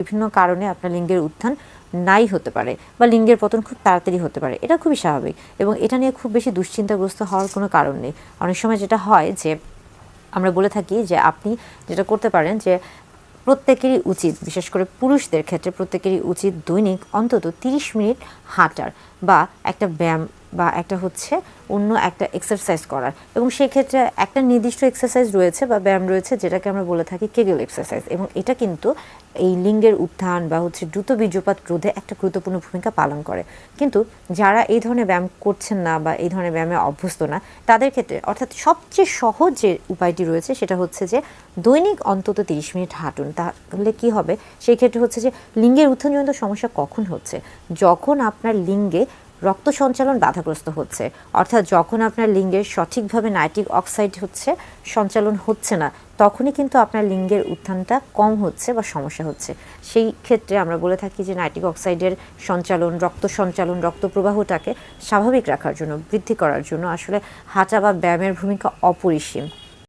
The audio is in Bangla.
বিভিন্ন কারণে আপনার লিঙ্গের উত্থান নাই হতে পারে বা লিঙ্গের পতন খুব তাড়াতাড়ি হতে পারে, এটা খুবই স্বাভাবিক এবং এটা নিয়ে খুব বেশি দুশ্চিন্তাগ্রস্ত হওয়ার কোনো কারণ নেই। অনেক সময় যেটা হয় যে আমরা বলে থাকি যে আপনি যেটা করতে পারেন যে প্রত্যেকেরই উচিত, বিশেষ করে পুরুষদের ক্ষেত্রে প্রত্যেকেরই উচিত দৈনিক অন্তত 30 মিনিট হাঁটার বা একটা ব্যায়াম বা একটা অন্য একটা এক্সারসাইজ করার, এবং সেক্ষেত্রে একটা নির্দিষ্ট এক্সারসাইজ রয়েছে বা ব্যায়াম রয়েছে যেটাকে আমরা বলে থাকি কেগেল এক্সারসাইজ, এবং এটা কিন্তু এই লিঙ্গের উত্থান বা দ্রুত বীর্যপাত রোধে একটা গুরুত্বপূর্ণ ভূমিকা পালন করে। কিন্তু যারা এই ধরনের ব্যায়াম করছেন না বা এই ধরনের ব্যায়ামে অভ্যস্ত না, তাদের ক্ষেত্রে অর্থাৎ সবচেয়ে সহজ যে উপায়টি রয়েছে সেটা হচ্ছে যে দৈনিক অন্তত 30 মিনিট হাঁটুন। তাহলে কি হবে, সেই ক্ষেত্রে যে লিঙ্গের উত্থানজনিত সমস্যা কখন হচ্ছে, যখন আপনার লিঙ্গে রক্ত সঞ্চালন বাধাগ্রস্ত হচ্ছে, অর্থাৎ যখন আপনার লিঙ্গের সঠিকভাবে নাইট্রিক অক্সাইড সঞ্চালন হচ্ছে না, তখনই কিন্তু আপনার লিঙ্গের উত্থানটা কম হচ্ছে বা সমস্যা হচ্ছে। সেই ক্ষেত্রে আমরা বলে থাকি যে নাইট্রিক অক্সাইডের সঞ্চালন, রক্ত প্রবাহটাকে স্বাভাবিক রাখার জন্য, বৃদ্ধি করার জন্য আসলে হাঁটা বা ব্যায়ামের ভূমিকা অপরিসীম।